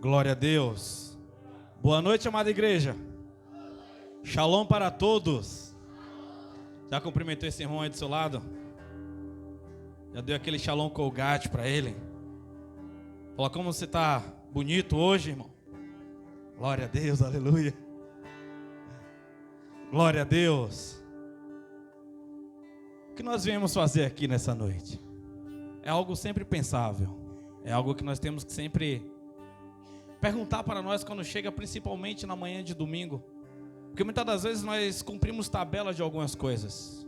Glória a Deus. Boa noite, amada igreja. Shalom para todos. Já cumprimentou esse irmão aí do seu lado? Já deu aquele shalom colgate para ele? Fala, como você está bonito hoje, irmão. Glória a Deus, aleluia. Glória a Deus. O que nós viemos fazer aqui nessa noite? É algo sempre pensável. É algo que nós temos que sempre perguntar para nós quando chega, principalmente na manhã de domingo. Porque muitas das vezes nós cumprimos tabela de algumas coisas.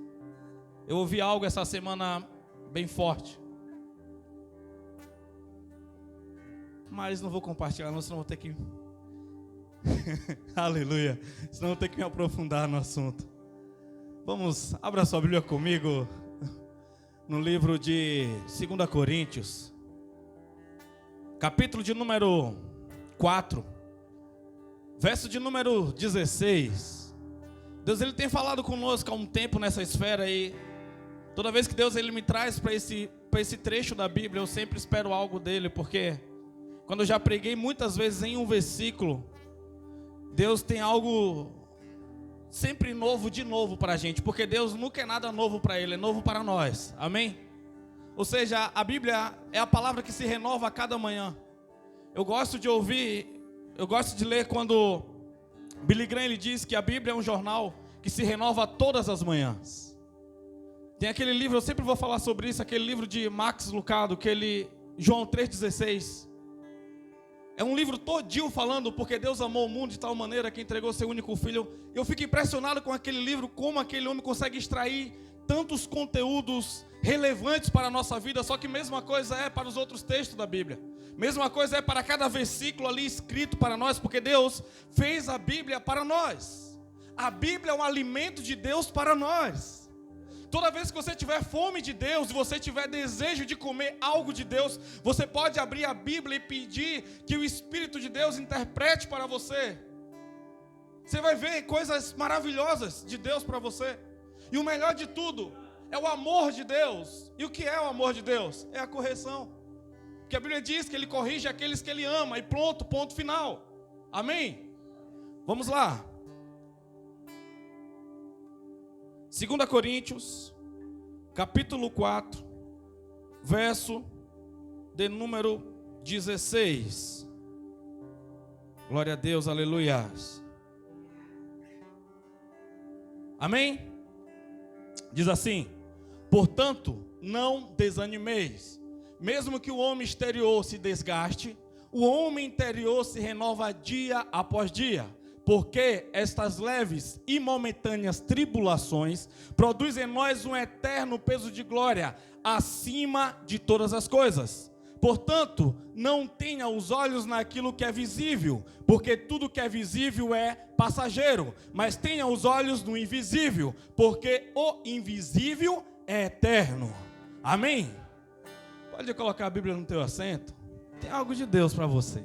Eu ouvi algo essa semana bem forte. Mas não vou compartilhar não, senão vou ter que... Aleluia. Senão vou ter que me aprofundar no assunto. Vamos, abra sua Bíblia comigo no livro de 2 Coríntios. Capítulo de número 4, verso de número 16. Deus ele tem falado conosco há um tempo nessa esfera aí. Toda vez que Deus ele me traz para esse trecho da Bíblia, eu sempre espero algo dele, porque quando eu já preguei muitas vezes em um versículo, Deus tem algo sempre novo de novo para a gente, porque Deus nunca é nada novo para ele, é novo para nós, amém? Ou seja, a Bíblia é a palavra que se renova a cada manhã. Eu gosto de ouvir, eu gosto de ler quando Billy Graham ele diz que a Bíblia é um jornal que se renova todas as manhãs. Tem aquele livro, eu sempre vou falar sobre isso, aquele livro de Max Lucado, João 3,16. É um livro todinho falando porque Deus amou o mundo de tal maneira que entregou seu único filho. Eu fico impressionado com aquele livro, como aquele homem consegue extrair tantos conteúdos relevantes para a nossa vida. Só que mesma coisa é para os outros textos da Bíblia. Mesma coisa é para cada versículo ali escrito para nós, porque Deus fez a Bíblia para nós. A Bíblia é um alimento de Deus para nós. Toda vez que você tiver fome de Deus, e você tiver desejo de comer algo de Deus, você pode abrir a Bíblia e pedir que o Espírito de Deus interprete para você. Você vai ver coisas maravilhosas de Deus para você. E o melhor de tudo é o amor de Deus. E o que é o amor de Deus? É a correção. Porque a Bíblia diz que Ele corrige aqueles que Ele ama. E pronto, ponto final. Amém? Vamos lá. 2 Coríntios, capítulo 4, verso de número 16. Glória a Deus, aleluia. Amém? Diz assim: portanto, não desanimeis. Mesmo que o homem exterior se desgaste, o homem interior se renova dia após dia. Porque estas leves e momentâneas tribulações produzem em nós um eterno peso de glória, acima de todas as coisas. Portanto, não tenha os olhos naquilo que é visível, porque tudo que é visível é passageiro. Mas tenha os olhos no invisível, porque o invisível é eterno. Amém? Pode colocar a Bíblia no teu assento. Tem algo de Deus para você.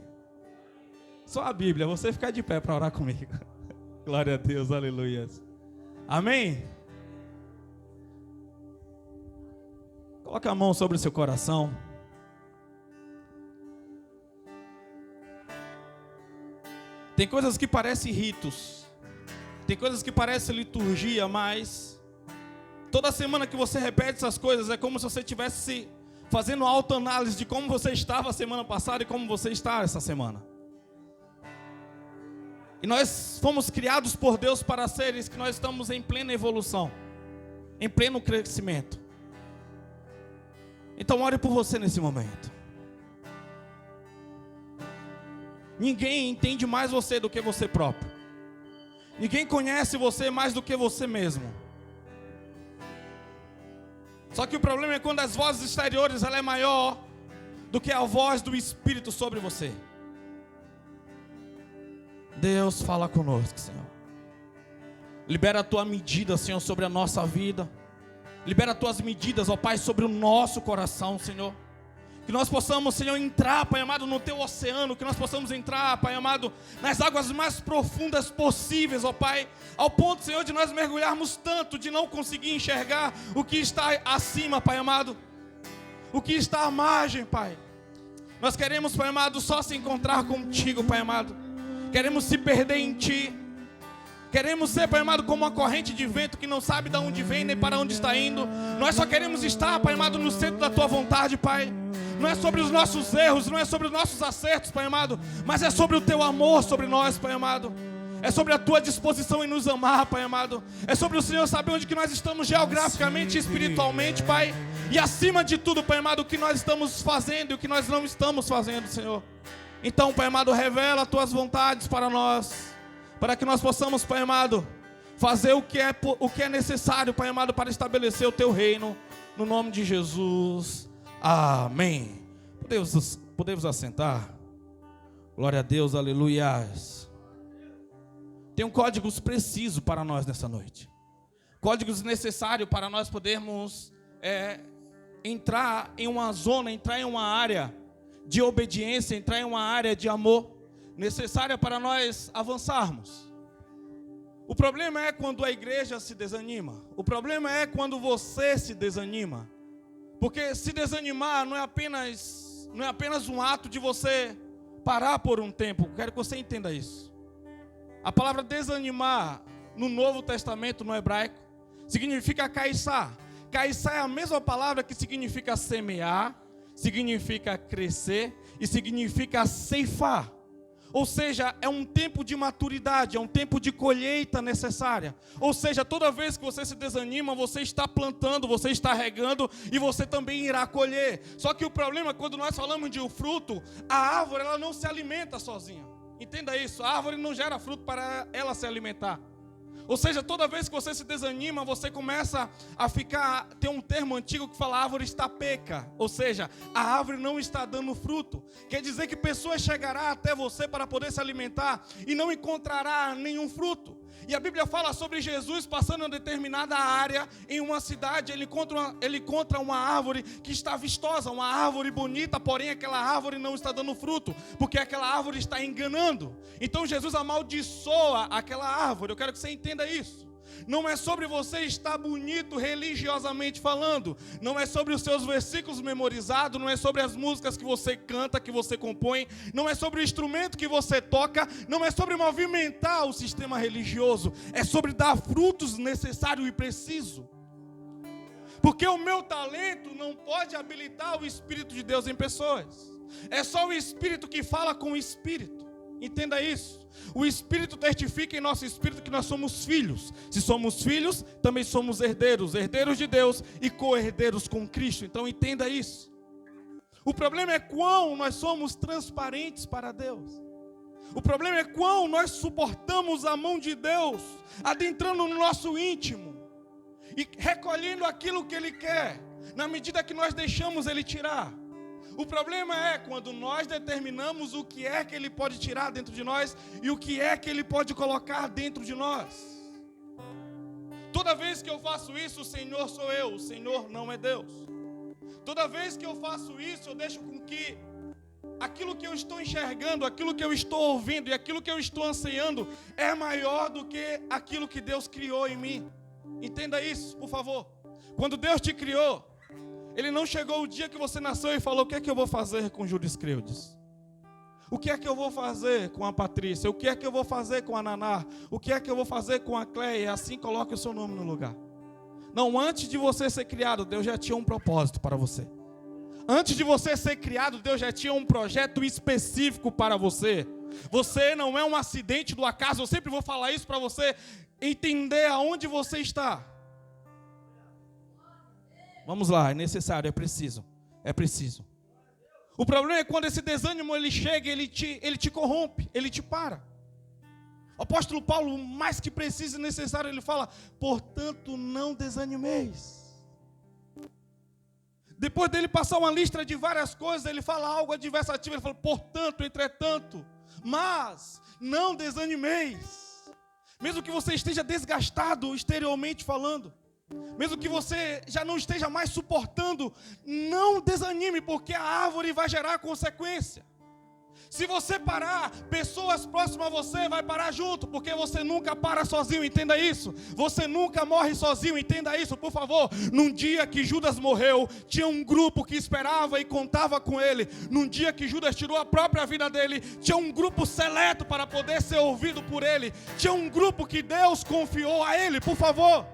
Só a Bíblia, você ficar de pé para orar comigo. Glória a Deus, aleluia. Amém? Coloque a mão sobre o seu coração. Tem coisas que parecem ritos. Tem coisas que parecem liturgia, mas toda semana que você repete essas coisas é como se você estivesse fazendo autoanálise de como você estava a semana passada e como você está essa semana. E nós fomos criados por Deus para seres que nós estamos em plena evolução, em pleno crescimento. Então ore por você nesse momento. Ninguém entende mais você do que você próprio. Ninguém conhece você mais do que você mesmo. Só que o problema é quando as vozes exteriores ela é maior do que a voz do Espírito sobre você. Deus, fala conosco, Senhor. Libera a Tua medida, Senhor, sobre a nossa vida. Libera as Tuas medidas, ó Pai, sobre o nosso coração, Senhor. Que nós possamos, Senhor, entrar, Pai amado, no Teu oceano. Que nós possamos entrar, Pai amado, nas águas mais profundas possíveis, ó Pai. Ao ponto, Senhor, de nós mergulharmos tanto, de não conseguir enxergar o que está acima, Pai amado. O que está à margem, Pai. Nós queremos, Pai amado, só se encontrar contigo, Pai amado. Queremos se perder em Ti. Queremos ser, Pai amado, como uma corrente de vento que não sabe de onde vem nem para onde está indo. Nós só queremos estar, Pai amado, no centro da Tua vontade, Pai. Não é sobre os nossos erros, não é sobre os nossos acertos, Pai amado, mas é sobre o Teu amor sobre nós, Pai amado. É sobre a Tua disposição em nos amar, Pai amado. É sobre o Senhor saber onde que nós estamos geograficamente e espiritualmente, Pai. E acima de tudo, Pai amado, o que nós estamos fazendo e o que nós não estamos fazendo, Senhor. Então, Pai amado, revela as Tuas vontades para nós, para que nós possamos, Pai amado, fazer o que é necessário, Pai amado, para estabelecer o Teu reino, no nome de Jesus. Amém. Podemos assentar? Glória a Deus, aleluias. Tem códigos precisos para nós nessa noite. Códigos necessários para nós podermos entrar em uma zona, entrar em uma área de obediência, entrar em uma área de amor, necessária para nós avançarmos. O problema é quando a igreja se desanima. O problema é quando você se desanima. Porque se desanimar não é apenas um ato de você parar por um tempo. Quero que você entenda isso. A palavra desanimar no Novo Testamento, no hebraico, significa caissar. Caissar é a mesma palavra que significa semear, significa crescer e significa ceifar. Ou seja, é um tempo de maturidade, é um tempo de colheita necessária. Ou seja, toda vez que você se desanima, você está plantando, você está regando e você também irá colher. Só que o problema é quando nós falamos de um fruto, a árvore ela não se alimenta sozinha. Entenda isso, a árvore não gera fruto para ela se alimentar. Ou seja, toda vez que você se desanima, você começa a tem um termo antigo que fala a árvore está peca. Ou seja, a árvore não está dando fruto. Quer dizer que pessoas chegarão até você para poder se alimentar e não encontrará nenhum fruto. E a Bíblia fala sobre Jesus passando em determinada área, em uma cidade, ele encontra uma árvore que está vistosa, uma árvore bonita, porém aquela árvore não está dando fruto, porque aquela árvore está enganando. Então Jesus amaldiçoa aquela árvore. Eu quero que você entenda isso. Não é sobre você estar bonito religiosamente falando, não é sobre os seus versículos memorizados, não é sobre as músicas que você canta, que você compõe, não é sobre o instrumento que você toca, não é sobre movimentar o sistema religioso, é sobre dar frutos necessários e precisos. Porque o meu talento não pode habilitar o Espírito de Deus em pessoas, é só o Espírito que fala com o Espírito. Entenda isso. O Espírito testifica em nosso espírito que nós somos filhos. Se somos filhos, também somos herdeiros, herdeiros de Deus e co-herdeiros com Cristo. Então entenda isso. O problema é quão nós somos transparentes para Deus. O problema é quão nós suportamos a mão de Deus, adentrando no nosso íntimo e recolhendo aquilo que Ele quer, na medida que nós deixamos Ele tirar. O problema é quando nós determinamos o que é que Ele pode tirar dentro de nós e o que é que Ele pode colocar dentro de nós. Toda vez que eu faço isso, o Senhor sou eu, o Senhor não é Deus. Toda vez que eu faço isso, eu deixo com que aquilo que eu estou enxergando, aquilo que eu estou ouvindo e aquilo que eu estou ansiando é maior do que aquilo que Deus criou em mim. Entenda isso, por favor. Quando Deus te criou, Ele não chegou o dia que você nasceu e falou: o que é que eu vou fazer com Júlio Creudes? O que é que eu vou fazer com a Patrícia? O que é que eu vou fazer com a Naná? O que é que eu vou fazer com a Cleia? Assim coloque o seu nome no lugar. Não, antes de você ser criado, Deus já tinha um propósito para você. Antes de você ser criado, Deus já tinha um projeto específico para você. Você não é um acidente do acaso. Eu sempre vou falar isso para você entender aonde você está. Vamos lá, é necessário, é preciso. É preciso. O problema é quando esse desânimo ele chega, ele te corrompe, ele te para. O apóstolo Paulo, mais que preciso e necessário, ele fala: portanto, não desanimeis. Depois dele passar uma lista de várias coisas, ele fala algo adversativo, ele fala: portanto, entretanto, mas não desanimeis. Mesmo que você esteja desgastado exteriormente falando, mesmo que você já não esteja mais suportando, não desanime, porque a árvore vai gerar consequência. Se você parar, pessoas próximas a você vai parar junto, porque você nunca para sozinho, entenda isso. Você nunca morre sozinho, entenda isso, por favor. Num dia que Judas morreu, tinha um grupo que esperava e contava com ele. Num dia que Judas tirou a própria vida dele, tinha um grupo seleto para poder ser ouvido por ele. Tinha um grupo que Deus confiou a ele, por favor.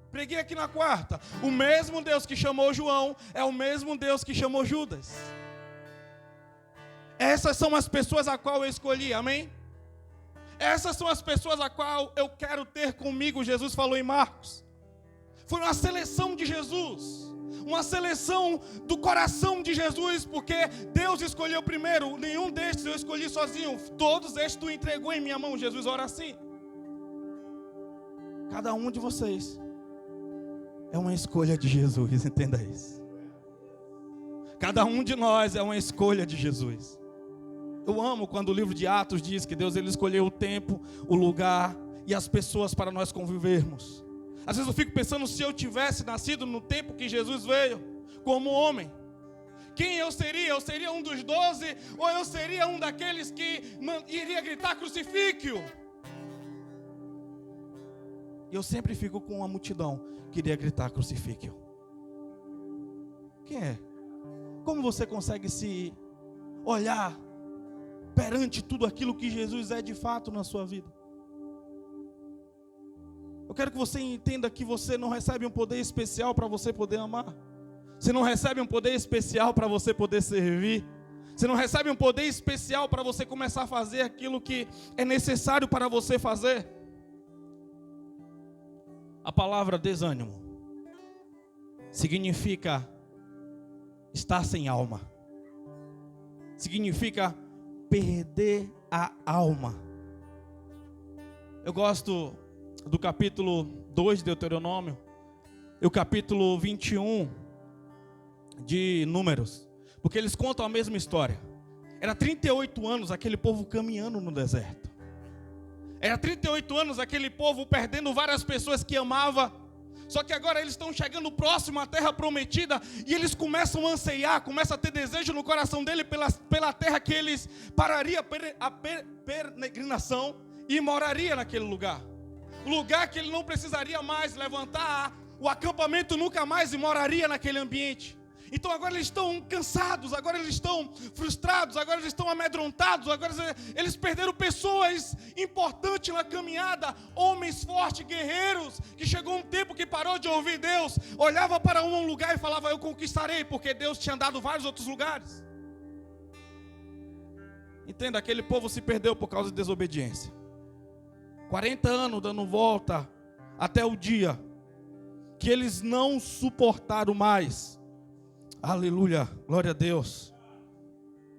Preguei aqui na quarta. O mesmo Deus que chamou João é o mesmo Deus que chamou Judas. Essas são as pessoas a qual eu escolhi, amém? Essas são as pessoas a qual eu quero ter comigo, Jesus falou em Marcos. Foi uma seleção de Jesus, uma seleção do coração de Jesus, porque Deus escolheu primeiro. Nenhum destes eu escolhi sozinho, todos estes tu entregou em minha mão. Jesus ora assim. Cada um de vocês é uma escolha de Jesus, entenda isso. Cada um de nós é uma escolha de Jesus. Eu amo quando o livro de Atos diz que Deus ele escolheu o tempo, o lugar e as pessoas para nós convivermos. Às vezes eu fico pensando, se eu tivesse nascido no tempo que Jesus veio, como homem, quem eu seria? Eu seria um dos 12 ou eu seria um daqueles que iria gritar crucifique-o? E eu sempre fico com uma multidão que iria gritar crucifique-o. Quem é? Como você consegue se olhar perante tudo aquilo que Jesus é de fato na sua vida? Eu quero que você entenda que você não recebe um poder especial para você poder amar. Você não recebe um poder especial para você poder servir. Você não recebe um poder especial para você começar a fazer aquilo que é necessário para você fazer. A palavra desânimo significa estar sem alma. Significa perder a alma. Eu gosto do capítulo 2 de Deuteronômio e o capítulo 21 de Números, porque eles contam a mesma história. Era 38 anos aquele povo caminhando no deserto. Era 38 anos aquele povo perdendo várias pessoas que amava. Só que agora eles estão chegando próximo à terra prometida e eles começam a anseiar, começam a ter desejo no coração dele pela terra que eles pararia a peregrinação e moraria naquele lugar. Lugar que ele não precisaria mais levantar o acampamento nunca mais e moraria naquele ambiente. Então agora eles estão cansados, agora eles estão frustrados, agora eles estão amedrontados, agora eles perderam pessoas importantes na caminhada, homens fortes, guerreiros, que chegou um tempo que parou de ouvir Deus, olhava para um lugar e falava, eu conquistarei, porque Deus tinha dado vários outros lugares. Entenda, aquele povo se perdeu por causa de desobediência. 40 anos dando volta até o dia que eles não suportaram mais. Aleluia, glória a Deus.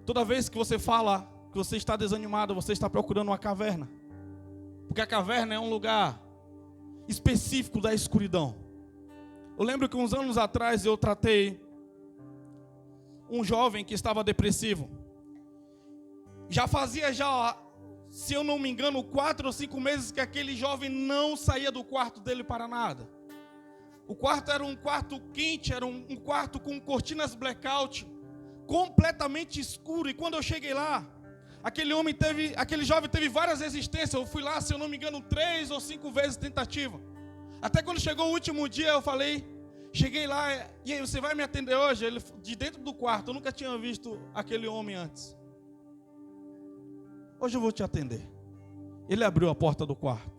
Toda vez que você fala que você está desanimado, você está procurando uma caverna. Porque a caverna é um lugar específico da escuridão. Eu lembro que uns anos atrás eu tratei um jovem que estava depressivo. Já fazia, se eu não me engano, 4 ou 5 meses que aquele jovem não saía do quarto dele para nada. O quarto era um quarto quente, era um quarto com cortinas blackout, completamente escuro. E quando eu cheguei lá, aquele jovem teve várias resistências. Eu fui lá, se eu não me engano, 3 ou 5 vezes tentativa. Até quando chegou o último dia, eu falei, cheguei lá, e aí, você vai me atender hoje? Ele, de dentro do quarto, eu nunca tinha visto aquele homem antes. Hoje eu vou te atender. Ele abriu a porta do quarto.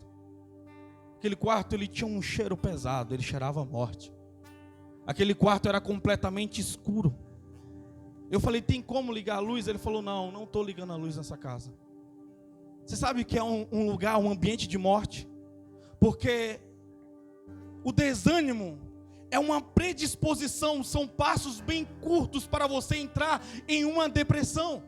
Aquele quarto ele tinha um cheiro pesado, ele cheirava a morte. Aquele quarto era completamente escuro. Eu falei, tem como ligar a luz? Ele falou, não estou ligando a luz nessa casa. Você sabe que é um lugar, um ambiente de morte? Porque o desânimo é uma predisposição, são passos bem curtos para você entrar em uma depressão.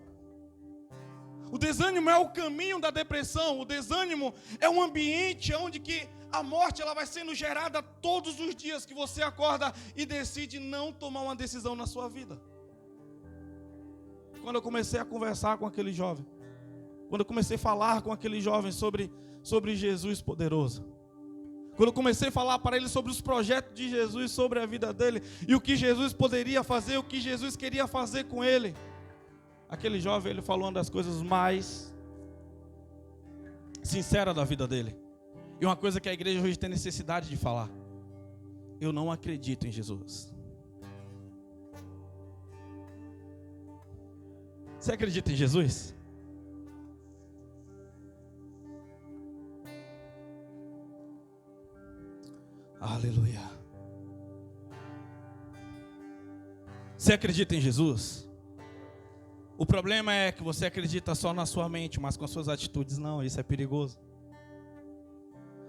O desânimo é o caminho da depressão. O desânimo é um ambiente onde que a morte ela vai sendo gerada todos os dias que você acorda e decide não tomar uma decisão na sua vida. Quando eu comecei a conversar com aquele jovem, quando eu comecei a falar com aquele jovem sobre Jesus poderoso, quando eu comecei a falar para ele sobre os projetos de Jesus, sobre a vida dele, e o que Jesus poderia fazer, o que Jesus queria fazer com ele, Aquele jovem, ele falou uma das coisas mais sinceras da vida dele. E uma coisa que a igreja hoje tem necessidade de falar: eu não acredito em Jesus. Você acredita em Jesus? Aleluia. Você acredita em Jesus? O problema é que você acredita só na sua mente, mas com as suas atitudes não. Isso é perigoso.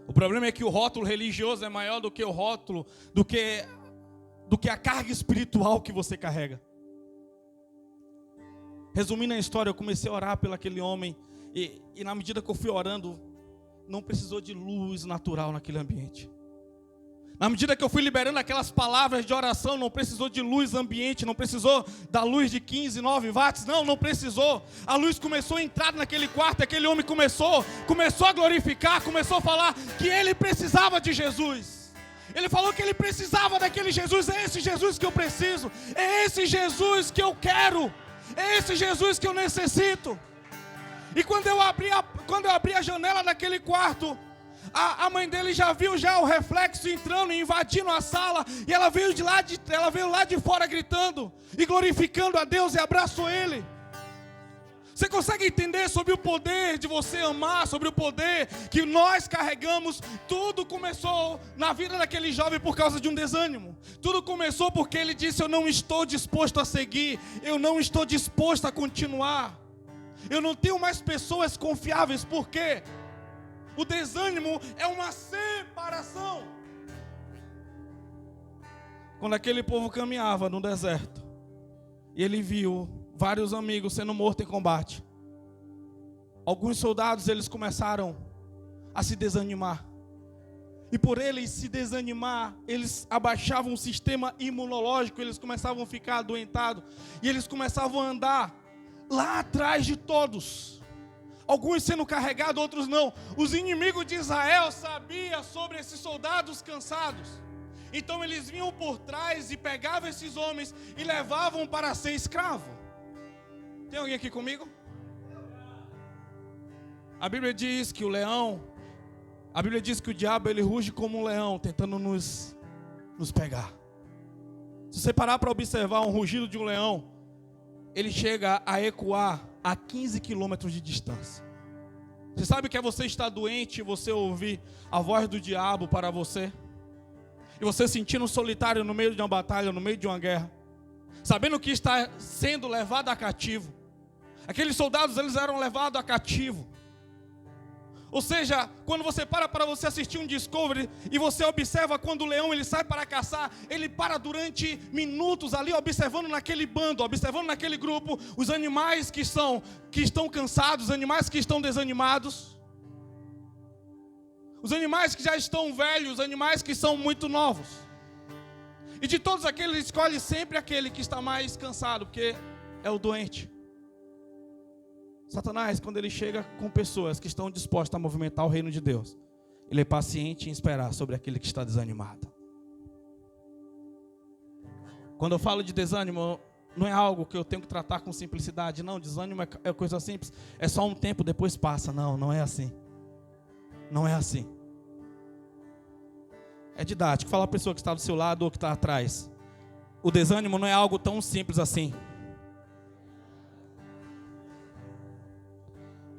O problema é que o rótulo religioso é maior do que o rótulo, do que a carga espiritual que você carrega. Resumindo a história, eu comecei a orar pelo aquele homem, e na medida que eu fui orando, não precisou de luz natural naquele ambiente. Na medida que eu fui liberando aquelas palavras de oração, não precisou de luz ambiente, não precisou da luz de 15, 9 watts, não precisou. A luz começou a entrar naquele quarto, aquele homem começou a glorificar, começou a falar que ele precisava de Jesus. Ele falou que ele precisava daquele Jesus. É esse Jesus que eu preciso, é esse Jesus que eu quero, é esse Jesus que eu necessito. E quando eu abri a janela daquele quarto, a mãe dele já viu o reflexo entrando e invadindo a sala, e ela veio lá de fora gritando e glorificando a Deus, e abraçou ele. Você consegue entender sobre o poder de você amar, sobre o poder que nós carregamos? Tudo começou na vida daquele jovem por causa de um desânimo. Tudo começou porque ele disse: eu não estou disposto a seguir, eu não estou disposto a continuar, eu não tenho mais pessoas confiáveis. Por quê? O desânimo é uma separação. Quando aquele povo caminhava no deserto, e ele viu vários amigos sendo mortos em combate, alguns soldados, eles começaram a se desanimar. E por eles se desanimar, eles abaixavam o sistema imunológico, eles começavam a ficar adoentados, e eles começavam a andar lá atrás de todos. Alguns sendo carregados, outros não. Os inimigos de Israel sabiam sobre esses soldados cansados. Então eles vinham por trás e pegavam esses homens e levavam para ser escravo. Tem alguém aqui comigo? A Bíblia diz que o diabo, ele ruge como um leão, tentando nos pegar. Se você parar para observar um rugido de um leão, ele chega a ecoar a 15 quilômetros de distância. Você sabe que é você estar doente e você ouvir a voz do diabo para você? E você sentindo solitário no meio de uma batalha, no meio de uma guerra, sabendo que está sendo levado a cativo. Aqueles soldados, eles eram levados a cativo. Ou seja, quando você para você assistir um Discovery e você observa quando o leão ele sai para caçar, ele para durante minutos ali observando naquele bando, observando naquele grupo os animais que estão cansados, os animais que estão desanimados, os animais que já estão velhos, os animais que são muito novos. E de todos aqueles, ele escolhe sempre aquele que está mais cansado, porque é o doente. Satanás, quando ele chega com pessoas que estão dispostas a movimentar o reino de Deus, ele é paciente em esperar sobre aquele que está desanimado. Quando eu falo de desânimo, não é algo que eu tenho que tratar com simplicidade. Não, desânimo é coisa simples. É só um tempo, depois passa. Não é assim. Não é assim. É didático. Fala a pessoa que está do seu lado ou que está atrás. O desânimo não é algo tão simples assim.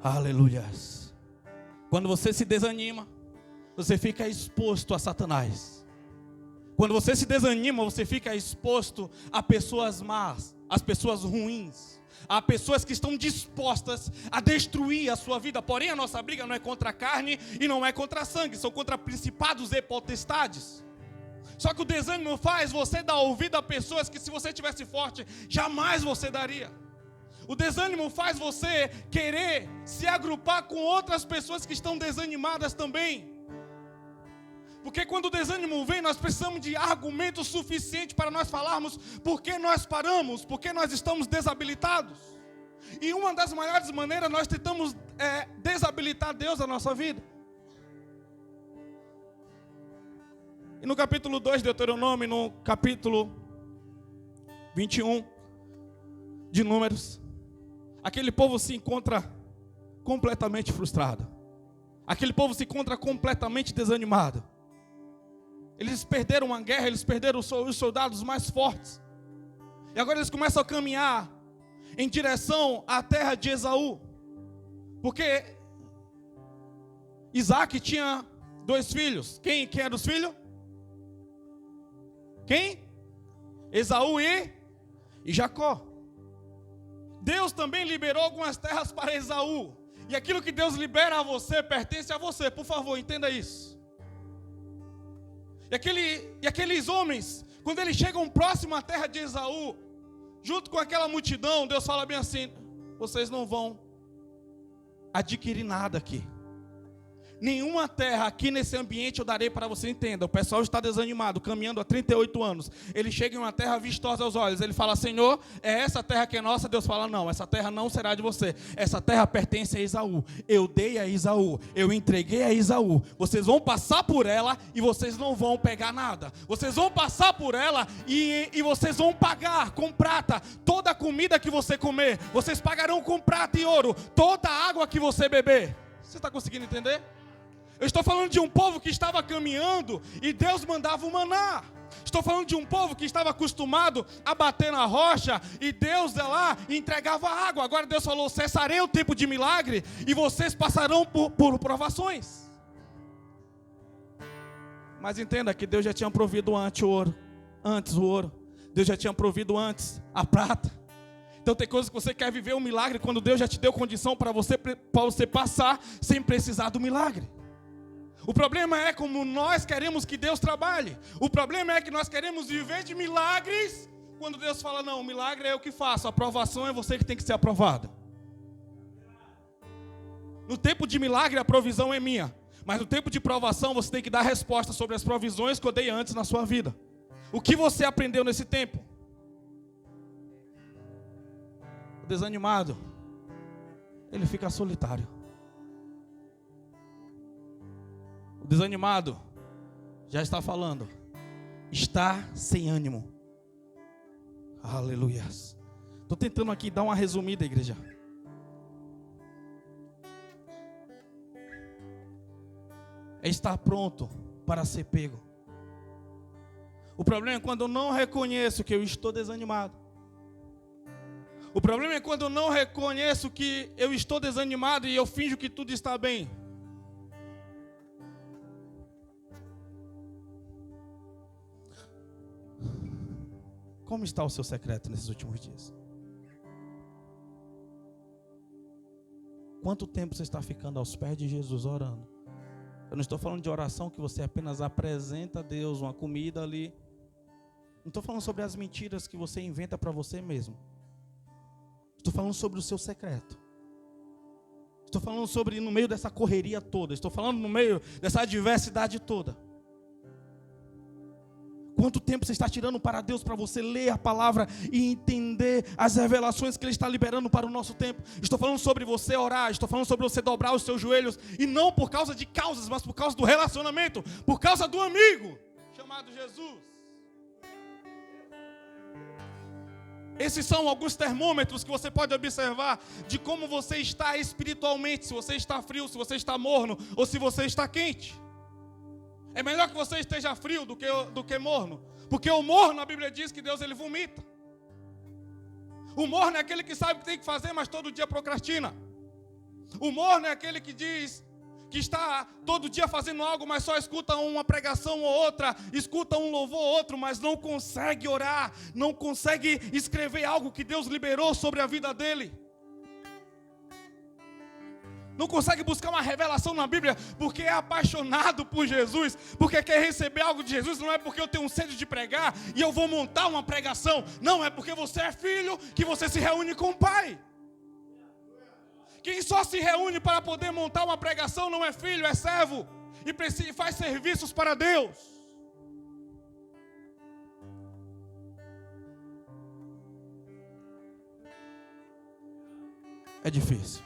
Aleluia. Quando você se desanima, você fica exposto a Satanás. Quando você se desanima, você fica exposto a pessoas más, às pessoas ruins, a pessoas que estão dispostas a destruir a sua vida. Porém, a nossa briga não é contra a carne e não é contra a sangue, são contra principados e potestades. Só que o desânimo faz você dar ouvido a pessoas que, se você tivesse forte, jamais você daria. O desânimo faz você querer se agrupar com outras pessoas que estão desanimadas também. Porque quando o desânimo vem, nós precisamos de argumentos suficientes para nós falarmos por que nós paramos, por que nós estamos desabilitados. E uma das maiores maneiras nós tentamos desabilitar Deus da nossa vida. E no capítulo 2 de Deuteronômio, no capítulo 21 de Números, aquele povo se encontra completamente frustrado. Aquele povo se encontra completamente desanimado. Eles perderam uma guerra, eles perderam os soldados mais fortes. E agora eles começam a caminhar em direção à terra de Esaú. Porque Isaac tinha 2 filhos. Quem eram os filhos? Quem? Esaú e Jacó. Deus também liberou algumas terras para Esaú. E aquilo que Deus libera a você, pertence a você. Por favor, entenda isso. E aqueles homens, quando eles chegam próximo à terra de Esaú, junto com aquela multidão, Deus fala bem assim: vocês não vão adquirir nada aqui. Nenhuma terra aqui nesse ambiente eu darei para você. Entenda, o pessoal está desanimado, caminhando há 38 anos. Ele chega em uma terra vistosa aos olhos. Ele fala: Senhor, é essa terra que é nossa? Deus fala: não, essa terra não será de você. Essa terra pertence a Esaú. Eu dei a Esaú, eu entreguei a Esaú. Vocês vão passar por ela e vocês não vão pegar nada. Vocês vão passar por ela e vocês vão pagar com prata toda a comida que você comer. Vocês pagarão com prata e ouro toda a água que você beber. Você está conseguindo entender? Eu estou falando de um povo que estava caminhando e Deus mandava o maná. Estou falando de um povo que estava acostumado a bater na rocha e Deus lá entregava água. Agora Deus falou: cessarei o tempo de milagre e vocês passarão por provações. Mas entenda que Deus já tinha provido antes o ouro. Deus já tinha provido antes a prata. Então tem coisas que você quer viver um milagre quando Deus já te deu condição para você passar sem precisar do milagre. O problema é como nós queremos que Deus trabalhe. O problema é que nós queremos viver de milagres, quando Deus fala: não, o milagre é eu que faço, a aprovação é você que tem que ser aprovado. No tempo de milagre a provisão é minha, mas no tempo de provação você tem que dar resposta sobre as provisões que eu dei antes na sua vida. O que você aprendeu nesse tempo? O desanimado, ele fica solitário. O desanimado já está falando, está sem ânimo. Aleluia. Estou tentando aqui dar uma resumida, igreja. É estar pronto para ser pego. O problema é quando eu não reconheço que eu estou desanimado. O problema é quando eu não reconheço que eu estou desanimado e eu finjo que tudo está bem. Como está o seu secreto nesses últimos dias? Quanto tempo você está ficando aos pés de Jesus orando? Eu não estou falando de oração que você apenas apresenta a Deus uma comida ali. Não estou falando sobre as mentiras que você inventa para você mesmo. Estou falando sobre o seu secreto. Estou falando sobre no meio dessa correria toda. Estou falando no meio dessa adversidade toda. Quanto tempo você está tirando para Deus para você ler a palavra e entender as revelações que Ele está liberando para o nosso tempo? Estou falando sobre você orar, estou falando sobre você dobrar os seus joelhos, e não por causa de causas, mas por causa do relacionamento, por causa do amigo chamado Jesus. Esses são alguns termômetros que você pode observar de como você está espiritualmente, se você está frio, se você está morno ou se você está quente. É melhor que você esteja frio do que morno. Porque o morno, a Bíblia diz que Deus ele vomita. O morno é aquele que sabe o que tem que fazer, mas todo dia procrastina. O morno é aquele que diz que está todo dia fazendo algo, mas só escuta uma pregação ou outra, escuta um louvor ou outro, mas não consegue orar, não consegue escrever algo que Deus liberou sobre a vida dele. Não consegue buscar uma revelação na Bíblia porque é apaixonado por Jesus, porque quer receber algo de Jesus. Não é porque eu tenho sede de pregar e eu vou montar uma pregação. Não, é porque você é filho que você se reúne com o Pai. Quem só se reúne para poder montar uma pregação não é filho, é servo e faz serviços para Deus. É difícil.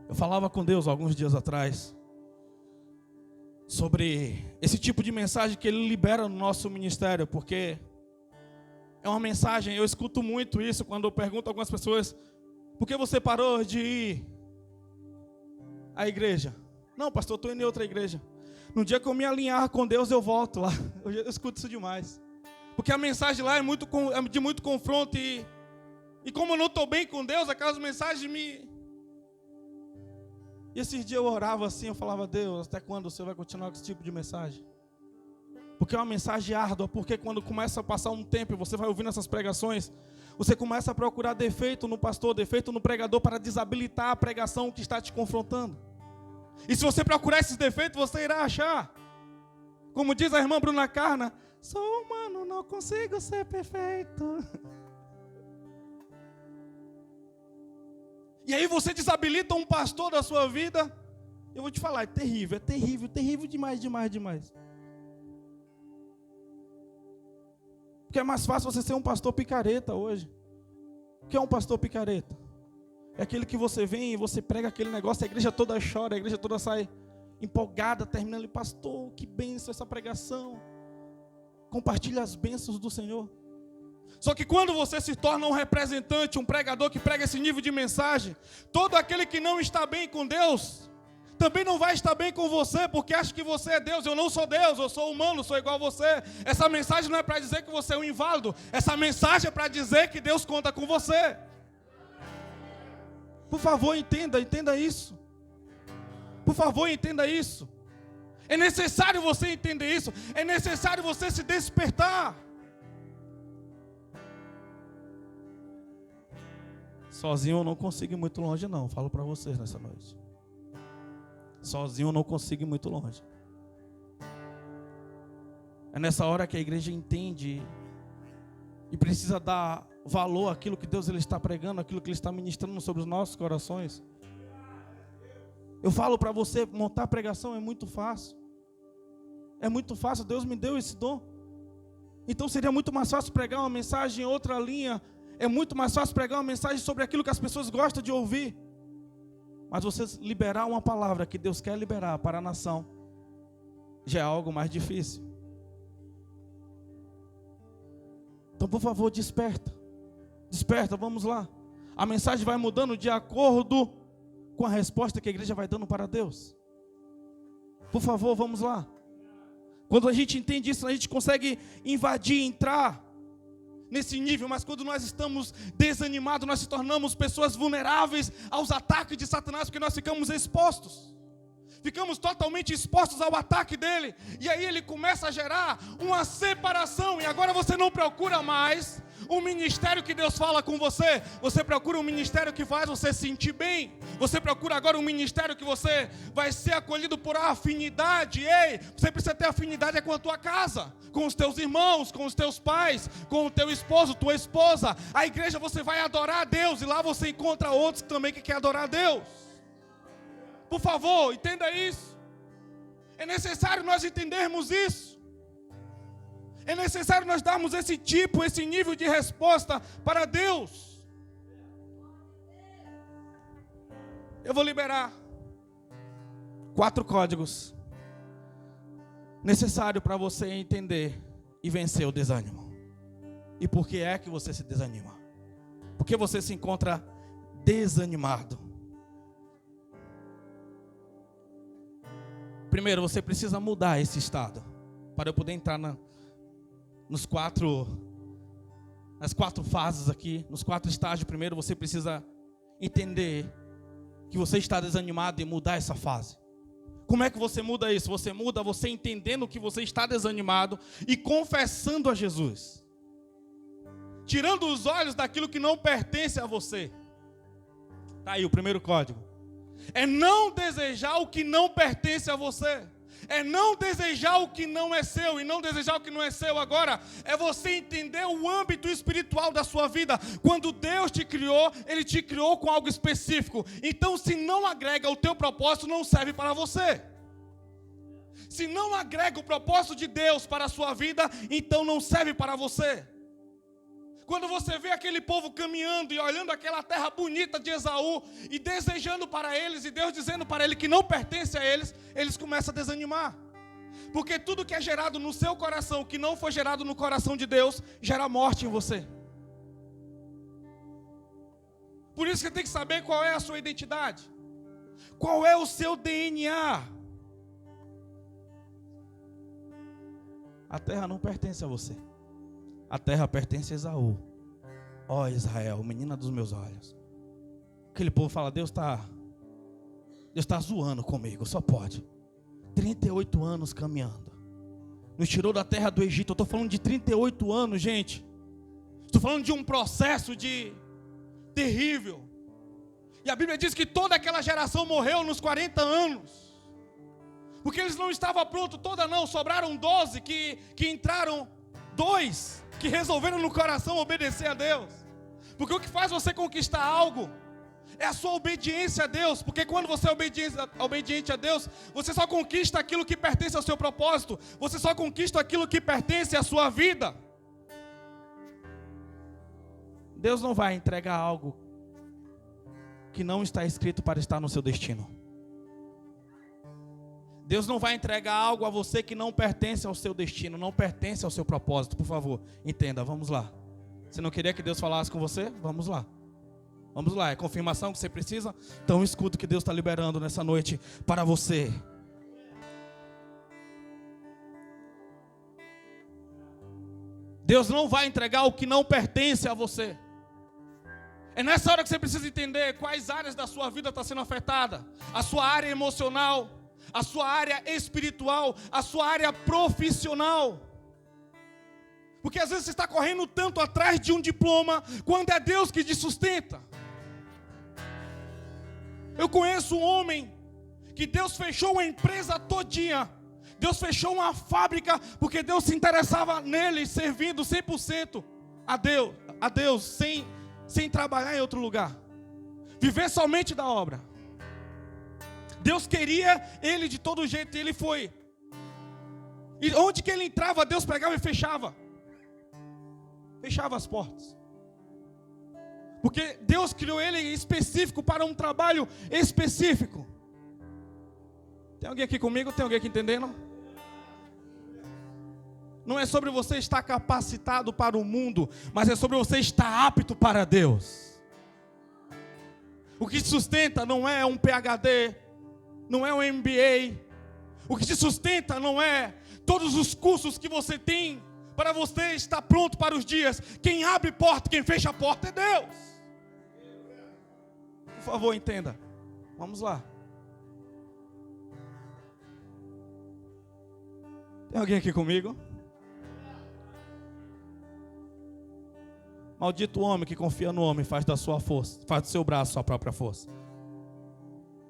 Eu falava com Deus alguns dias atrás sobre esse tipo de mensagem que Ele libera no nosso ministério, porque É uma mensagem, eu escuto muito isso quando eu pergunto a algumas pessoas: por que você parou de ir à igreja? Não, pastor, eu estou indo em outra igreja. No dia que eu me alinhar com Deus, eu volto lá. Eu escuto isso demais. Porque a mensagem lá é de muito confronto. E como eu não estou bem com Deus, aquelas mensagens me... E esses dias eu orava assim, eu falava: Deus, até quando você vai continuar com esse tipo de mensagem? Porque é uma mensagem árdua. Porque quando começa a passar um tempo e você vai ouvindo essas pregações, você começa a procurar defeito no pastor, defeito no pregador, para desabilitar a pregação que está te confrontando. E se você procurar esses defeitos, você irá achar. Como diz a irmã Bruna Carna: sou humano, não consigo ser perfeito. E aí você desabilita um pastor da sua vida. Eu vou te falar, é terrível demais. Porque é mais fácil você ser um pastor picareta hoje. O que é um pastor picareta? É aquele que você vem e você prega aquele negócio, a igreja toda chora, a igreja toda sai empolgada, terminando: pastor, que bênção essa pregação. Compartilha as bênçãos do Senhor. Só que quando você se torna um representante, um pregador que prega esse nível de mensagem, todo aquele que não está bem com Deus, também não vai estar bem com você, porque acha que você é Deus. Eu não sou Deus, eu sou humano, sou igual a você. Essa mensagem não é para dizer que você é um inválido, essa mensagem é para dizer que Deus conta com você. Por favor, entenda isso. Por favor, entenda isso. É necessário você entender isso. É necessário você se despertar. Sozinho eu não consigo ir muito longe, não. Falo para vocês nessa noite. Sozinho eu não consigo ir muito longe. É nessa hora que a igreja entende e precisa dar valor àquilo que Deus ele está pregando, àquilo que Ele está ministrando sobre os nossos corações. Eu falo para você, montar pregação é muito fácil. É muito fácil, Deus me deu esse dom. Então seria muito mais fácil pregar uma mensagem em outra linha. É muito mais fácil pregar uma mensagem sobre aquilo que as pessoas gostam de ouvir. Mas você liberar uma palavra que Deus quer liberar para a nação, já é algo mais difícil. Então, por favor, desperta. Desperta, vamos lá. A mensagem vai mudando de acordo com a resposta que a igreja vai dando para Deus. Por favor, vamos lá. Quando a gente entende isso, a gente consegue invadir, entrar nesse nível. Mas quando nós estamos desanimados, nós se tornamos pessoas vulneráveis aos ataques de Satanás, porque nós ficamos expostos. Ficamos totalmente expostos ao ataque dele. E aí ele começa a gerar uma separação. E agora você não procura mais um ministério que Deus fala com você. Você procura um ministério que faz você sentir bem. Você procura agora um ministério que você vai ser acolhido por afinidade. Ei, você precisa ter afinidade com a tua casa, com os teus irmãos, com os teus pais, com o teu esposo, tua esposa. A igreja você vai adorar a Deus. E lá você encontra outros também que querem adorar a Deus. Por favor, entenda isso. É necessário nós entendermos isso. É necessário nós darmos esse nível de resposta para Deus. Eu vou liberar 4 códigos necessários para você entender e vencer o desânimo. E por que é que você se desanima? Porque você se encontra desanimado. Primeiro, você precisa mudar esse estado. Para eu poder entrar nas 4 fases aqui, nos 4 estágios. Primeiro, você precisa entender que você está desanimado e mudar essa fase. Como é que você muda isso? Você muda você entendendo que você está desanimado e confessando a Jesus. Tirando os olhos daquilo que não pertence a você. Está aí o primeiro código. É não desejar o que não pertence a você. É não desejar o que não é seu. E não desejar o que não é seu agora é você entender o âmbito espiritual da sua vida. Quando Deus te criou, Ele te criou com algo específico. Então se não agrega o teu propósito, não serve para você. Se não agrega o propósito de Deus para a sua vida, então não serve para você. Quando você vê aquele povo caminhando e olhando aquela terra bonita de Esaú e desejando para eles, e Deus dizendo para ele que não pertence a eles, eles começam a desanimar. Porque tudo que é gerado no seu coração, que não foi gerado no coração de Deus, gera morte em você. Por isso que você tem que saber qual é a sua identidade. Qual é o seu DNA. A terra não pertence a você. A terra pertence a Esaú. Ó Israel, menina dos meus olhos. Aquele povo fala, Deus está zoando comigo, só pode. 38 anos caminhando. Nos tirou da terra do Egito. Eu estou falando de 38 anos, gente. Estou falando de um processo terrível. E a Bíblia diz que toda aquela geração morreu nos 40 anos. Porque eles não estavam prontos, toda não, sobraram 12 que entraram, 2 que resolveram no coração obedecer a Deus. Porque o que faz você conquistar algo é a sua obediência a Deus. Porque quando você é obediente a Deus, você só conquista aquilo que pertence ao seu propósito. Você só conquista aquilo que pertence à sua vida. Deus não vai entregar algo que não está escrito para estar no seu destino. Deus não vai entregar algo a você que não pertence ao seu destino, não pertence ao seu propósito. Por favor, entenda, vamos lá. Você não queria que Deus falasse com você? Vamos lá. Vamos lá, é confirmação que você precisa? Então escuta o que Deus está liberando nessa noite para você. Deus não vai entregar o que não pertence a você. É nessa hora que você precisa entender quais áreas da sua vida estão sendo afetadas. A sua área emocional, a sua área espiritual, a sua área profissional. Porque às vezes você está correndo tanto atrás de um diploma, quando é Deus que te sustenta. Eu conheço um homem que Deus fechou uma empresa todinha. Deus fechou uma fábrica porque Deus se interessava nele, servindo 100% a Deus, sem trabalhar em outro lugar. Viver somente da obra. Deus queria ele de todo jeito, e ele foi. E onde que ele entrava, Deus pegava e fechava. Fechava as portas. Porque Deus criou ele específico para um trabalho específico. Tem alguém aqui comigo? Tem alguém aqui entendendo? Não é sobre você estar capacitado para o mundo, mas é sobre você estar apto para Deus. O que te sustenta não é um PhD, não é um MBA. O que te sustenta não é todos os cursos que você tem para você estar pronto para os dias. Quem abre porta, quem fecha a porta é Deus. Por favor, entenda. Vamos lá. Tem alguém aqui comigo? Maldito o homem que confia no homem, faz da sua força, faz do seu braço sua própria força.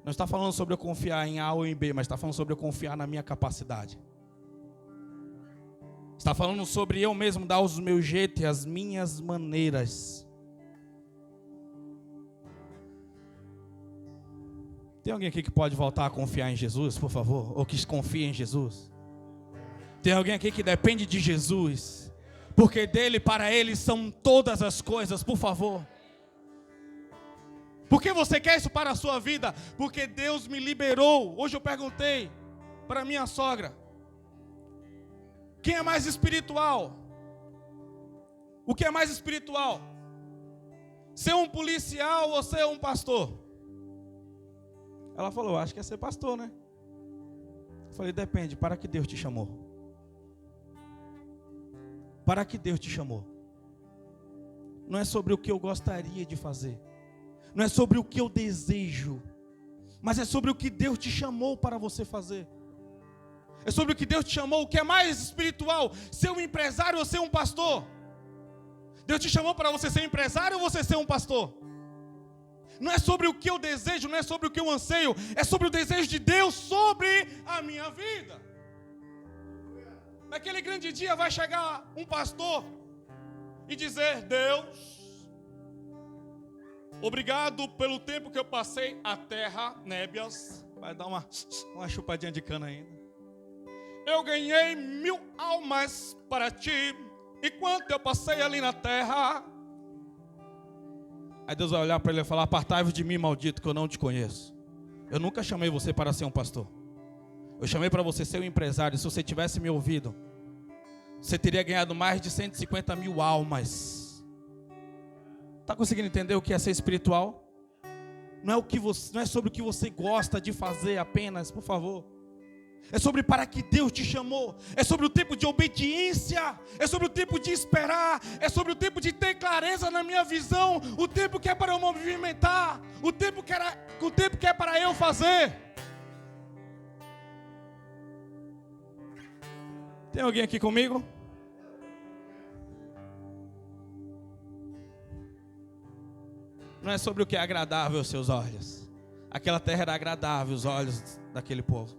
Não está falando sobre eu confiar em A ou em B, mas está falando sobre eu confiar na minha capacidade. Está falando sobre eu mesmo dar os meus jeitos e as minhas maneiras. Tem alguém aqui que pode voltar a confiar em Jesus, por favor? Ou que confia em Jesus? Tem alguém aqui que depende de Jesus? Porque dele, para ele, são todas as coisas, por favor. Por que você quer isso para a sua vida? Porque Deus me liberou. Hoje eu perguntei para minha sogra: quem é mais espiritual? O que é mais espiritual? Ser um policial ou ser um pastor? Ela falou: acho que é ser pastor, né? Eu falei: depende, para que Deus te chamou? Para que Deus te chamou? Não é sobre o que eu gostaria de fazer, não é sobre o que eu desejo, mas é sobre o que Deus te chamou para você fazer. É sobre o que Deus te chamou. O que é mais espiritual? Ser um empresário ou ser um pastor? Deus te chamou para você ser empresário ou você ser um pastor? Não é sobre o que eu desejo, não é sobre o que eu anseio, é sobre o desejo de Deus sobre a minha vida. Naquele grande dia vai chegar um pastor e dizer: Deus, obrigado pelo tempo que eu passei a terra, nébias. Vai dar uma chupadinha de cana ainda. Eu ganhei 1000 almas para ti, enquanto eu passei ali na terra. Aí Deus vai olhar para ele e falar: apartai-vos de mim, maldito, que eu não te conheço. Eu nunca chamei você para ser um pastor. Eu chamei para você ser um empresário. Se você tivesse me ouvido, você teria ganhado mais de 150 mil almas. Está conseguindo entender o que é ser espiritual? Não é sobre o que você gosta de fazer apenas, por favor. É sobre para que Deus te chamou. É sobre o tempo de obediência. É sobre o tempo de esperar. É sobre o tempo de ter clareza na minha visão. O tempo que é para eu movimentar. O tempo que é para eu fazer. Tem alguém aqui comigo? Não é sobre o que é agradável aos seus olhos. Aquela terra era agradável aos olhos daquele povo.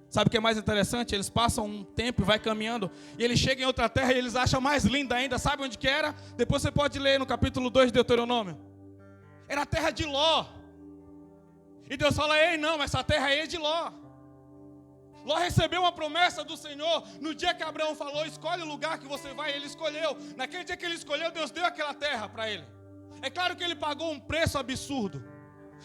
Sabe o que é mais interessante? Eles passam um tempo e vai caminhando, e eles chegam em outra terra e eles acham mais linda ainda. Sabe onde que era? Depois você pode ler no capítulo 2 de Deuteronômio. Era a terra de Ló. E Deus fala: ei, não, essa terra aí é de Ló. Ló recebeu uma promessa do Senhor. No dia que Abraão falou: escolhe o lugar que você vai, ele escolheu. Naquele dia que ele escolheu, Deus deu aquela terra para ele. É claro que ele pagou um preço absurdo,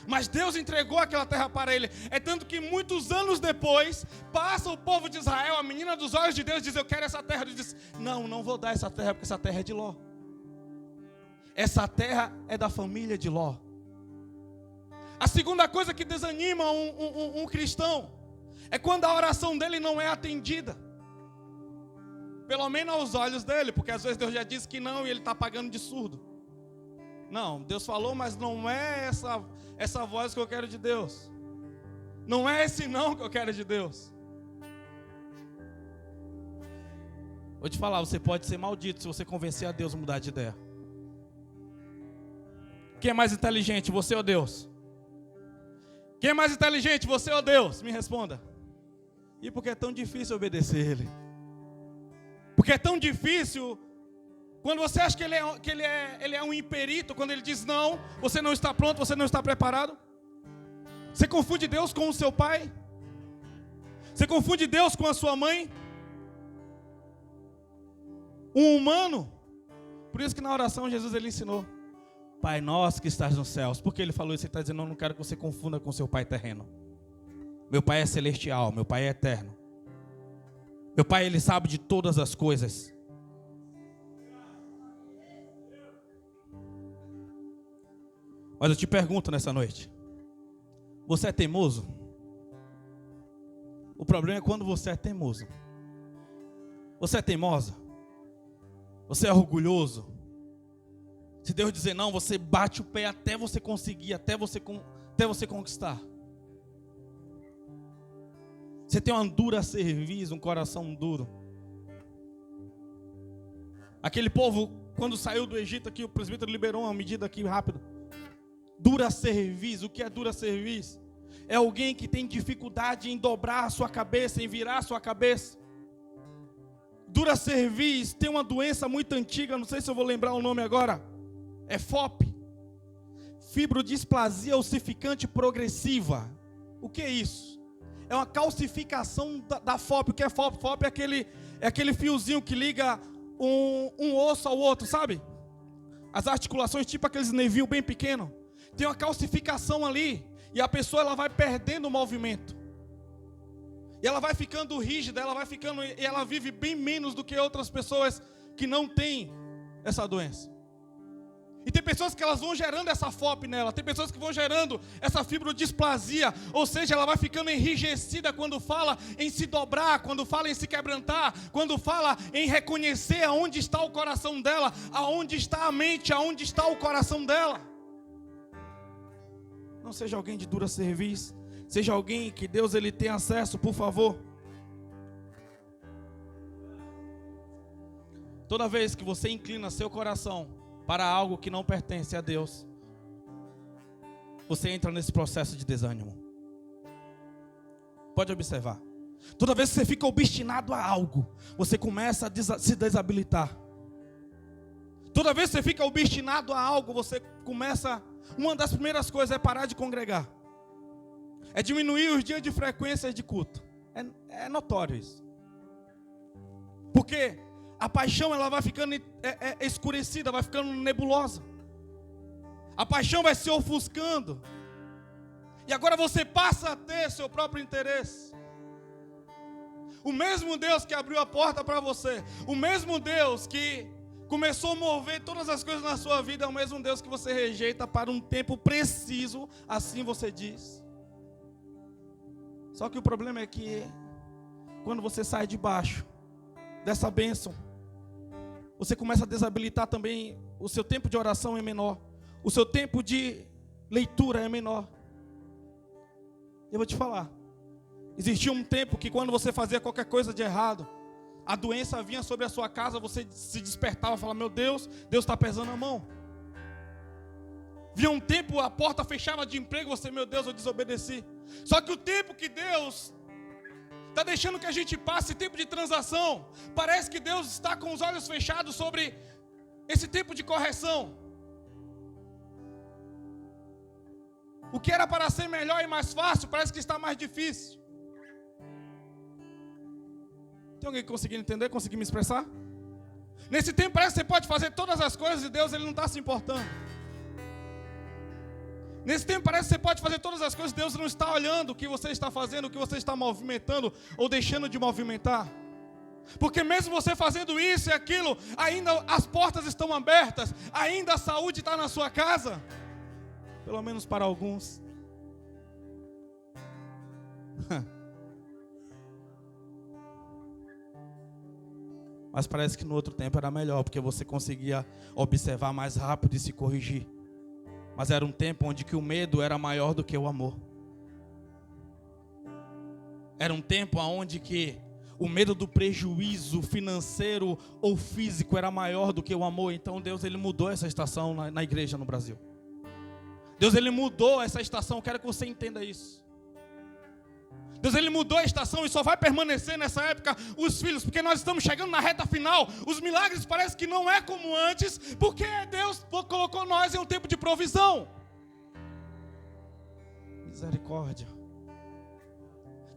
mas Deus entregou aquela terra para ele. É tanto que muitos anos depois, passa o povo de Israel, a menina dos olhos de Deus diz: eu quero essa terra. Ele diz: não vou dar essa terra, porque essa terra é de Ló. Essa terra é da família de Ló. A segunda coisa que desanima um cristão é quando a oração dele não é atendida. Pelo menos aos olhos dele, porque às vezes Deus já disse que não e ele está pagando de surdo. Não, Deus falou, mas não é essa voz que eu quero de Deus. Não é esse não que eu quero de Deus. Vou te falar, você pode ser maldito se você convencer a Deus a mudar de ideia. Quem é mais inteligente, você ou Deus? Quem é mais inteligente, você ou Deus? Me responda. E por que é tão difícil obedecer Ele? Porque é tão difícil. Quando você acha que ele é um imperito, quando ele diz não, você não está pronto, você não está preparado. Você confunde Deus com o seu pai? Você confunde Deus com a sua mãe? Um humano? Por isso que na oração Jesus ele ensinou: Pai nosso que estás nos céus. Porque ele falou isso? Ele está dizendo: não quero que você confunda com seu pai terreno. Meu pai é celestial, meu pai é eterno. Meu pai, ele sabe de todas as coisas. Mas eu te pergunto nessa noite: você é teimoso? O problema é quando você é teimoso. Você é teimosa? Você é orgulhoso? Se Deus dizer não, você bate o pé até você conseguir, até você conquistar. Você tem uma dura cerviz, um coração duro. Aquele povo, quando saiu do Egito aqui, o presbítero liberou uma medida aqui rápido. Dura cerviz, o que é dura cerviz? É alguém que tem dificuldade em dobrar a sua cabeça, em virar a sua cabeça. Dura cerviz tem uma doença muito antiga, não sei se eu vou lembrar o nome agora. É FOP. Fibrodisplasia ossificante progressiva. O que é isso? É uma calcificação da FOP. O que é FOP? FOP é aquele fiozinho que liga um osso ao outro, sabe? As articulações, tipo aqueles nervinhos bem pequenos. Tem uma calcificação ali. E a pessoa ela vai perdendo o movimento. E ela vai ficando rígida, e ela vive bem menos do que outras pessoas que não têm essa doença. E tem pessoas que elas vão gerando essa FOP nela. Tem pessoas que vão gerando essa fibrodisplasia. Ou seja, ela vai ficando enrijecida quando fala em se dobrar, quando fala em se quebrantar, quando fala em reconhecer aonde está o coração dela, aonde está a mente, aonde está o coração dela. Não seja alguém de dura cerviz. Seja alguém que Deus ele tem acesso, por favor. Toda vez que você inclina seu coração para algo que não pertence a Deus, você entra nesse processo de desânimo. Pode observar. Toda vez que você fica obstinado a algo, você começa a se desabilitar. Toda vez que você fica obstinado a algo, você começa... Uma das primeiras coisas é parar de congregar. É diminuir os dias de frequência de culto. É notório isso. Porque a paixão ela vai ficando escurecida, vai ficando nebulosa. A paixão vai se ofuscando. E agora você passa a ter seu próprio interesse. O mesmo Deus que abriu a porta para você, o mesmo Deus que começou a mover todas as coisas na sua vida, é o mesmo Deus que você rejeita para um tempo preciso, assim você diz. Só que o problema é que quando você sai debaixo dessa bênção, você começa a desabilitar também, o seu tempo de oração é menor, o seu tempo de leitura é menor. Eu vou te falar, existia um tempo que quando você fazia qualquer coisa de errado, a doença vinha sobre a sua casa, você se despertava e falava, meu Deus, Deus está pesando a mão. Vinha um tempo, a porta fechava de emprego, você, meu Deus, eu desobedeci. Só que o tempo que Deus está deixando que a gente passe, tempo de transação, parece que Deus está com os olhos fechados sobre esse tempo de correção. O que era para ser melhor e mais fácil, parece que está mais difícil. Tem alguém conseguindo entender, conseguindo me expressar? Nesse tempo parece que você pode fazer todas as coisas e Deus ele não está se importando. Nesse tempo parece que você pode fazer todas as coisas e Deus não está olhando o que você está fazendo, o que você está movimentando ou deixando de movimentar. Porque mesmo você fazendo isso e aquilo, ainda as portas estão abertas, ainda a saúde está na sua casa. Pelo menos para alguns. Mas parece que no outro tempo era melhor, porque você conseguia observar mais rápido e se corrigir. Mas era um tempo onde que o medo era maior do que o amor. Era um tempo onde que o medo do prejuízo financeiro ou físico era maior do que o amor. Então Deus ele mudou essa estação na igreja no Brasil. Deus ele mudou essa estação, quero que você entenda isso. Deus ele mudou a estação e só vai permanecer nessa época os filhos, porque nós estamos chegando na reta final. Os milagres parece que não é como antes, porque Deus colocou nós em um tempo de provisão. Misericórdia.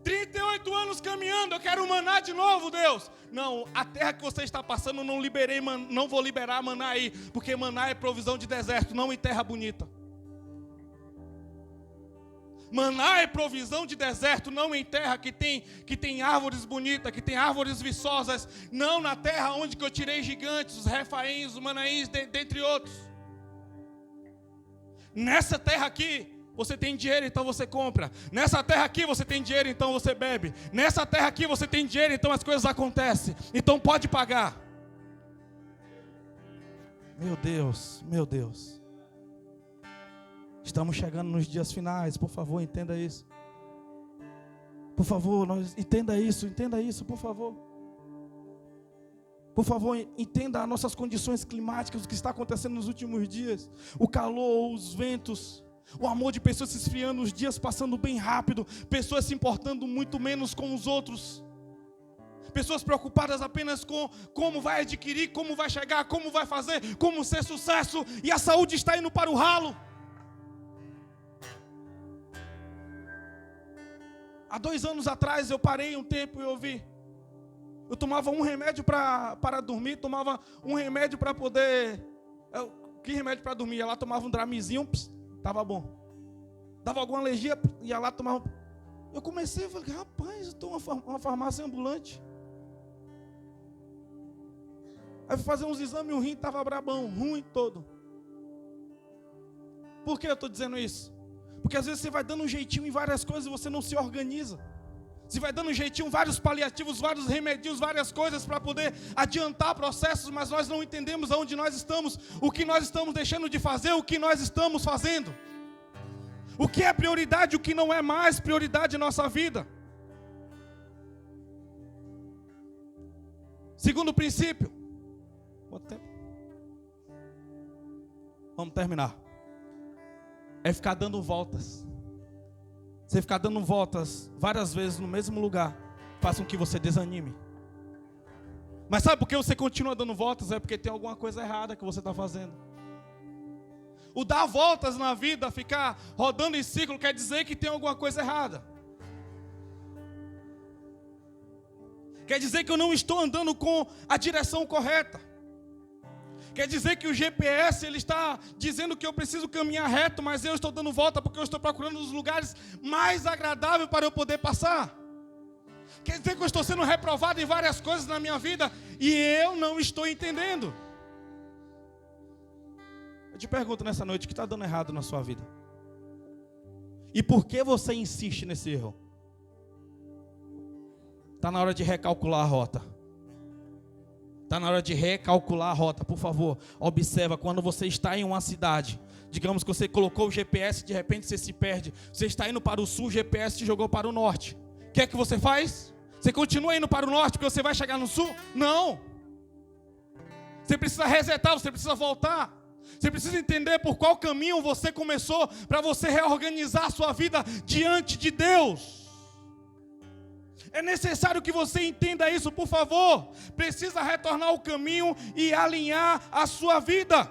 38 anos caminhando, eu quero maná de novo, Deus. Não, a terra que você está passando, não vou liberar maná aí, porque maná é provisão de deserto, não em terra bonita. Maná é provisão de deserto, não em terra que tem árvores bonitas, que tem árvores viçosas. Não na terra onde que eu tirei gigantes, os refaíns, os manaíns, dentre outros. Nessa terra aqui, você tem dinheiro, então você compra. Nessa terra aqui, você tem dinheiro, então você bebe. Nessa terra aqui, você tem dinheiro, então as coisas acontecem. Então pode pagar. Meu Deus, meu Deus. Estamos chegando nos dias finais, por favor, entenda isso. Por favor, entenda isso, por favor. Por favor, entenda as nossas condições climáticas, o que está acontecendo nos últimos dias. O calor, os ventos, o amor de pessoas se esfriando, os dias passando bem rápido, pessoas se importando muito menos com os outros. Pessoas preocupadas apenas com como vai adquirir, como vai chegar, como vai fazer, como ser sucesso, e a saúde está indo para o ralo. Há 2 anos atrás eu parei um tempo e ouvi. Eu tomava um remédio para dormir, tomava um remédio para poder... Que remédio para dormir? Ia lá, tomava um Dramizinho, estava bom. Dava alguma alergia, ia lá, tomava... Eu comecei, falei, rapaz, eu estou uma farmácia ambulante. Aí fui fazer uns exames, o rim estava brabão, ruim todo. Por que eu estou dizendo isso? Porque às vezes você vai dando um jeitinho em várias coisas e você não se organiza. Você vai dando um jeitinho, vários paliativos, vários remedinhos, várias coisas para poder adiantar processos, mas nós não entendemos aonde nós estamos, o que nós estamos deixando de fazer, o que nós estamos fazendo. O que é prioridade, o que não é mais prioridade em nossa vida. Segundo princípio. Quanto tempo? Vamos terminar. É ficar dando voltas. Você ficar dando voltas várias vezes no mesmo lugar faz com que você desanime. Mas sabe por que você continua dando voltas? É porque tem alguma coisa errada que você está fazendo. O dar voltas na vida, ficar rodando em ciclo, quer dizer que tem alguma coisa errada. Quer dizer que eu não estou andando com a direção correta. Quer dizer que o GPS ele está dizendo que eu preciso caminhar reto, mas eu estou dando volta porque eu estou procurando os lugares mais agradáveis para eu poder passar. Quer dizer que eu estou sendo reprovado em várias coisas na minha vida e eu não estou entendendo. Eu te pergunto nessa noite, o que está dando errado na sua vida? E por que você insiste nesse erro? Está na hora de recalcular a rota. Está na hora de recalcular a rota, por favor. Observa, quando você está em uma cidade, digamos que você colocou o GPS, de repente você se perde. Você está indo para o sul, o GPS te jogou para o norte. O que é que você faz? Você continua indo para o norte porque você vai chegar no sul? Não. Você precisa resetar, você precisa voltar. Você precisa entender por qual caminho você começou para você reorganizar a sua vida diante de Deus. É necessário que você entenda isso, por favor. Precisa retornar o caminho e alinhar a sua vida.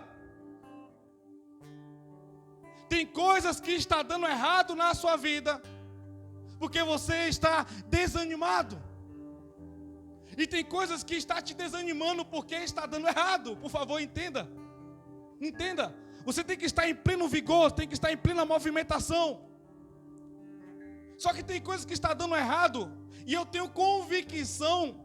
Tem coisas que estão dando errado na sua vida, porque você está desanimado. E tem coisas que estão te desanimando porque está dando errado. Por favor, entenda. Entenda. Você tem que estar em pleno vigor, tem que estar em plena movimentação. Só que tem coisas que estão dando errado. E eu tenho convicção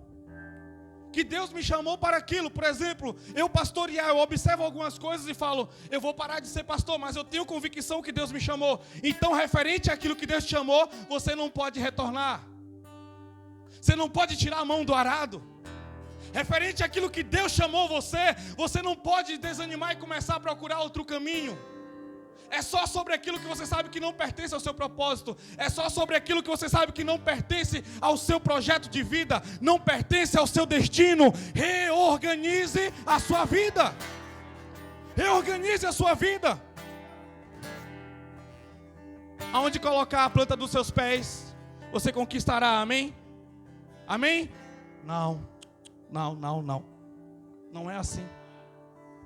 que Deus me chamou para aquilo. Por exemplo, eu pastorear, eu observo algumas coisas e falo, eu vou parar de ser pastor, mas eu tenho convicção que Deus me chamou. Então, referente àquilo que Deus te chamou, você não pode retornar. Você não pode tirar a mão do arado. Referente àquilo que Deus chamou você, você não pode desanimar e começar a procurar outro caminho. É só sobre aquilo que você sabe que não pertence ao seu propósito. É só sobre aquilo que você sabe que não pertence ao seu projeto de vida, não pertence ao seu destino. Reorganize a sua vida. Reorganize a sua vida. Aonde colocar a planta dos seus pés, você conquistará, amém? Amém? Não. Não é assim.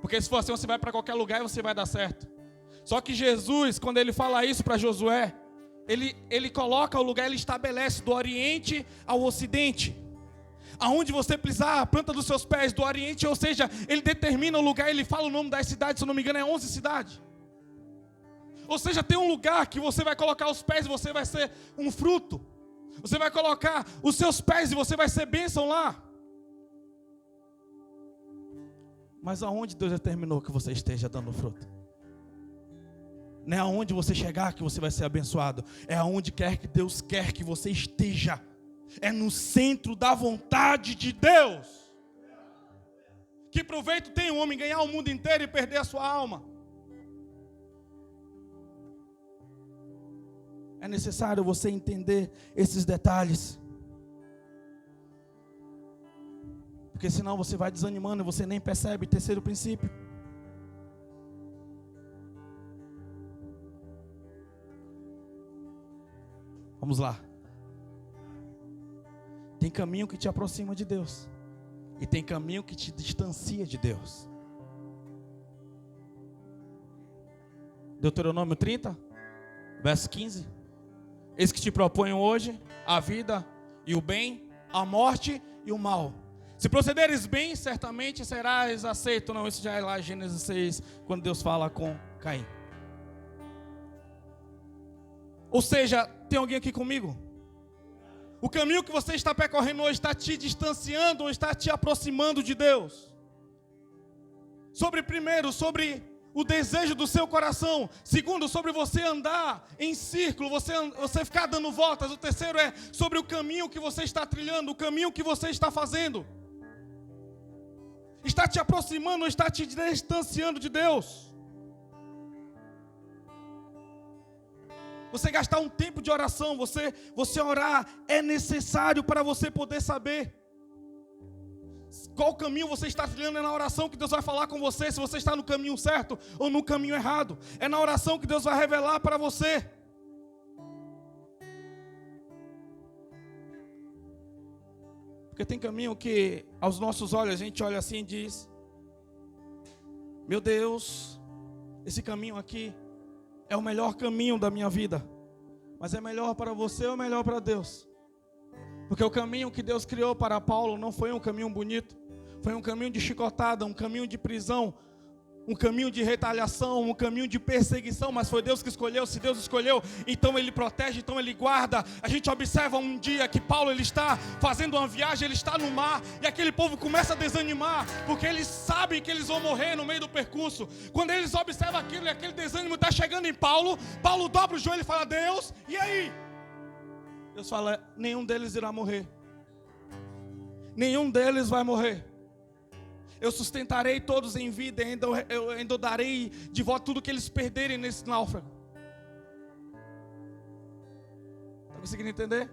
Porque se for assim, você vai para qualquer lugar e você vai dar certo. Só que Jesus, quando ele fala isso para Josué, ele coloca o lugar, ele estabelece do Oriente ao Ocidente. Aonde você pisar a planta dos seus pés, do Oriente, ou seja, ele determina o lugar, ele fala o nome das cidades, se eu não me engano é 11 cidades. Ou seja, tem um lugar que você vai colocar os pés e você vai ser um fruto. Você vai colocar os seus pés e você vai ser bênção lá. Mas aonde Deus determinou que você esteja dando fruto? Não é aonde você chegar que você vai ser abençoado. É aonde quer que Deus quer que você esteja. É no centro da vontade de Deus. Que proveito tem um homem ganhar o mundo inteiro e perder a sua alma? É necessário você entender esses detalhes. Porque senão você vai desanimando e você nem percebe. Terceiro princípio. Vamos lá. Tem caminho que te aproxima de Deus. E tem caminho que te distancia de Deus. Deuteronômio 30, verso 15. Eis que te proponho hoje a vida e o bem, a morte e o mal. Se procederes bem, certamente serás aceito. Não, isso já é lá em Gênesis 6, quando Deus fala com Caim. Ou seja, tem alguém aqui comigo? O caminho que você está percorrendo hoje está te distanciando ou está te aproximando de Deus? Primeiro, sobre o desejo do seu coração. Segundo, sobre você andar em círculo, você ficar dando voltas. O terceiro é sobre o caminho que você está trilhando, o caminho que você está fazendo. Está te aproximando ou está te distanciando de Deus? Você gastar um tempo de oração, você orar, é necessário para você poder saber qual caminho você está trilhando. É na oração que Deus vai falar com você se você está no caminho certo ou no caminho errado. É na oração que Deus vai revelar para você. Porque tem caminho que aos nossos olhos a gente olha assim e diz: meu Deus, esse caminho aqui é o melhor caminho da minha vida. Mas é melhor para você ou melhor para Deus? Porque o caminho que Deus criou para Paulo não foi um caminho bonito. Foi um caminho de chicotada, um caminho de prisão, um caminho de retaliação, um caminho de perseguição, mas foi Deus que escolheu. Se Deus escolheu, então Ele protege, então Ele guarda. A gente observa um dia que Paulo, ele está fazendo uma viagem, ele está no mar, e aquele povo começa a desanimar, porque eles sabem que eles vão morrer no meio do percurso. Quando eles observam aquilo e aquele desânimo está chegando em Paulo, Paulo dobra o joelho e fala: Deus, e aí? Deus fala: nenhum deles irá morrer. Nenhum deles vai morrer. Eu sustentarei todos em vida, eu ainda darei de volta tudo que eles perderem nesse náufrago. Está conseguindo entender?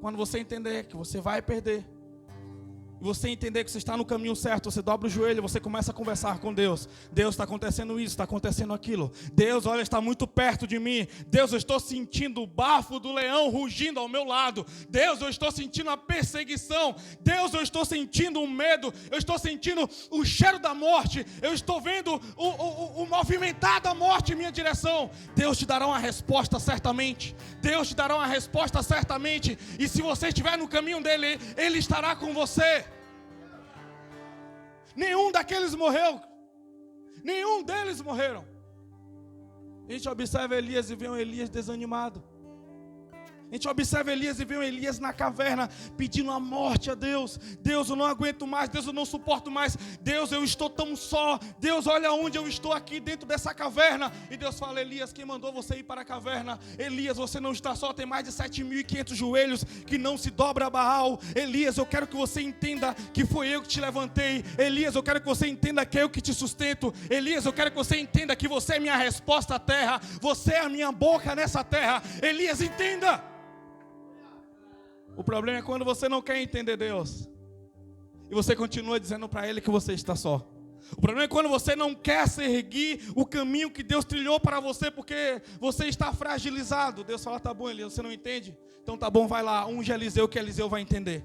Quando você entender que você vai perder, e você entender que você está no caminho certo, você dobra o joelho, você começa a conversar com Deus. Deus, está acontecendo isso, está acontecendo aquilo. Deus, olha, está muito perto de mim. Deus, eu estou sentindo o bafo do leão rugindo ao meu lado. Deus, eu estou sentindo a perseguição. Deus, eu estou sentindo o medo. Eu estou sentindo o cheiro da morte. Eu estou vendo o movimentar da morte em minha direção. Deus te dará uma resposta certamente. Deus te dará uma resposta certamente. E se você estiver no caminho dele, Ele estará com você. Nenhum daqueles morreu. Nenhum deles morreram. A gente observa Elias e vê um Elias desanimado. A gente observa Elias e vê um Elias na caverna pedindo a morte a Deus. Deus, eu não aguento mais. Deus, eu não suporto mais. Deus, eu estou tão só. Deus, olha onde eu estou aqui dentro dessa caverna. E Deus fala: Elias, quem mandou você ir para a caverna? Elias, você não está só. Tem mais de 7.500 joelhos que não se dobra a Baal. Elias, eu quero que você entenda que foi eu que te levantei. Elias, eu quero que você entenda que é eu que te sustento. Elias, eu quero que você entenda que você é minha resposta à terra. Você é a minha boca nessa terra. Elias, entenda. O problema é quando você não quer entender Deus e você continua dizendo para Ele que você está só. O problema é quando você não quer seguir o caminho que Deus trilhou para você, porque você está fragilizado. Deus fala: tá bom, Elias, você não entende? Então tá bom, vai lá, unge Eliseu, que Eliseu vai entender.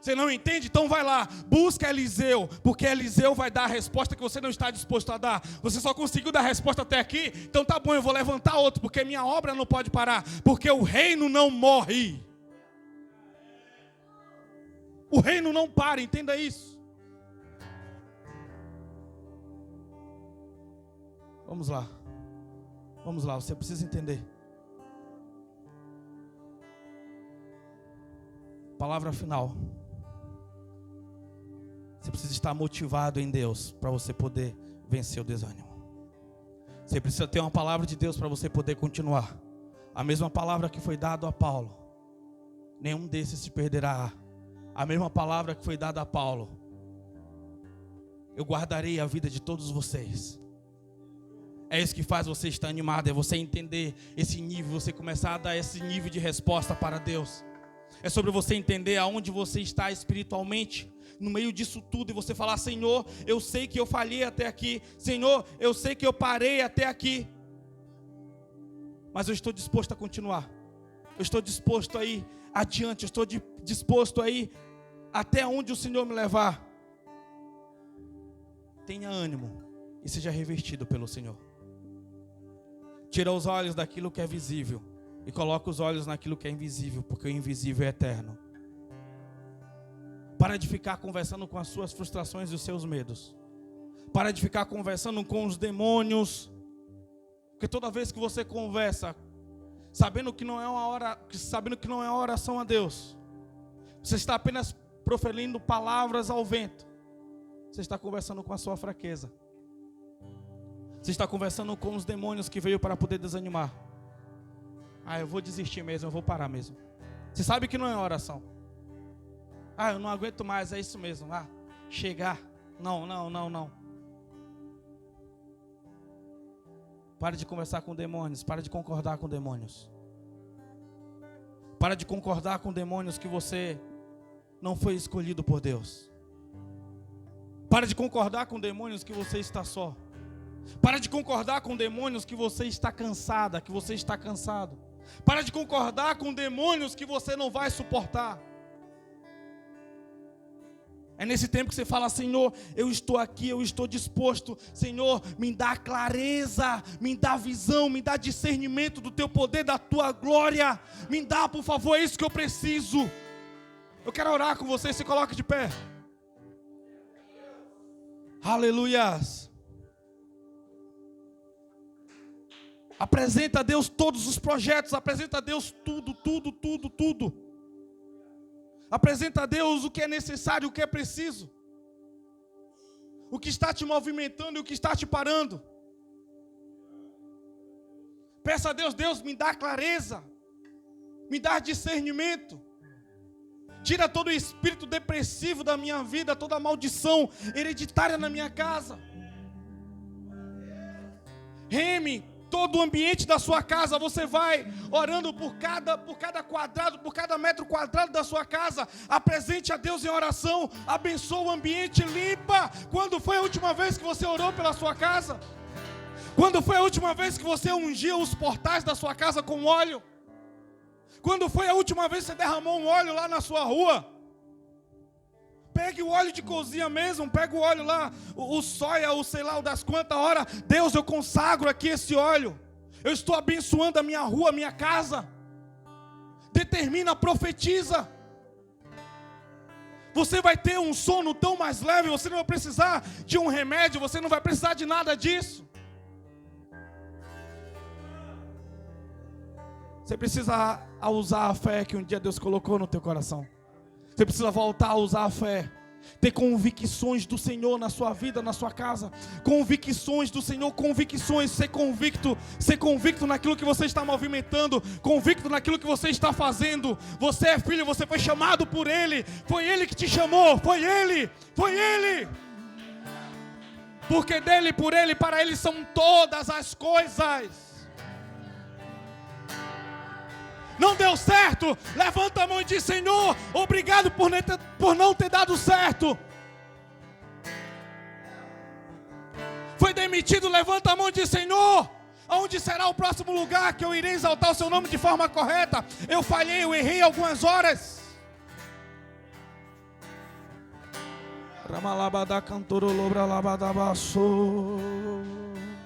Você não entende? Então vai lá, busca Eliseu, porque Eliseu vai dar a resposta que você não está disposto a dar. Você só conseguiu dar a resposta até aqui? Então tá bom, eu vou levantar outro, porque minha obra não pode parar, porque o reino não morre. O reino não para, entenda isso. Vamos lá, você precisa entender. Palavra final. Você precisa estar motivado em Deus para você poder vencer o desânimo. Você precisa ter uma palavra de Deus para você poder continuar. A mesma palavra que foi dada a Paulo. Nenhum desses se perderá. A mesma palavra que foi dada a Paulo. Eu guardarei a vida de todos vocês. É isso que faz você estar animado. É você entender esse nível. Você começar a dar esse nível de resposta para Deus. É sobre você entender aonde você está espiritualmente. No meio disso tudo. E você falar: Senhor, eu sei que eu falhei até aqui. Senhor, eu sei que eu parei até aqui. Mas eu estou disposto a continuar. Eu estou disposto a ir adiante. Eu estou disposto a ir até onde o Senhor me levar. Tenha ânimo e seja revestido pelo Senhor. Tira os olhos daquilo que é visível e coloca os olhos naquilo que é invisível, porque o invisível é eterno. Para de ficar conversando com as suas frustrações e os seus medos. Para de ficar conversando com os demônios, porque toda vez que você conversa sabendo que não é uma oração a Deus, você está apenas proferindo palavras ao vento. Você está conversando com a sua fraqueza. Você está conversando com os demônios que veio para poder desanimar. Eu vou desistir mesmo, eu vou parar mesmo. Você sabe que não é oração. Eu não aguento mais, é isso mesmo. Chegar. Não. Pare de conversar com demônios, pare de concordar com demônios. Para de concordar com demônios que você não foi escolhido por Deus. Para de concordar com demônios que você está só. Para de concordar com demônios que você está cansada, que você está cansado. Para de concordar com demônios que você não vai suportar. É nesse tempo que você fala: Senhor, eu estou aqui, eu estou disposto. Senhor, me dá clareza, me dá visão, me dá discernimento do teu poder, da tua glória. Me dá, por favor, é isso que eu preciso. Eu quero orar com você, se coloque de pé. Aleluias. Apresenta a Deus todos os projetos, apresenta a Deus tudo. Apresenta a Deus o que é necessário, o que é preciso. O que está te movimentando e o que está te parando. Peça a Deus, Deus me dá clareza, me dá discernimento. Tira todo o espírito depressivo da minha vida, toda a maldição hereditária na minha casa. Reme todo o ambiente da sua casa. Você vai orando por cada quadrado, por cada metro quadrado da sua casa. Apresente a Deus em oração. Abençoa o ambiente, limpa. Quando foi a última vez que você orou pela sua casa? Quando foi a última vez que você ungiu os portais da sua casa com óleo? Quando foi a última vez que você derramou um óleo lá na sua rua? Pegue o óleo de cozinha mesmo, pega o óleo lá, o soia, o sei lá, o das quantas horas. Deus, eu consagro aqui esse óleo. Eu estou abençoando a minha rua, a minha casa. Determina, profetiza. Você vai ter um sono tão mais leve, você não vai precisar de um remédio, você não vai precisar de nada disso. Você precisa usar a fé que um dia Deus colocou no teu coração. Você precisa voltar a usar a fé. Ter convicções do Senhor na sua vida, na sua casa. Convicções do Senhor, convicções. Ser convicto naquilo que você está movimentando. Convicto naquilo que você está fazendo. Você é filho, você foi chamado por Ele. Foi Ele que te chamou, foi Ele. Porque dele, por Ele, para Ele são todas as coisas. Não deu certo? Levanta a mão e diz: Senhor, obrigado por não ter dado certo. Foi demitido? Levanta a mão e diz: Senhor, aonde será o próximo lugar que eu irei exaltar o seu nome de forma correta? Eu falhei, eu errei algumas horas. Ramalabada cantoro lobra labada basso.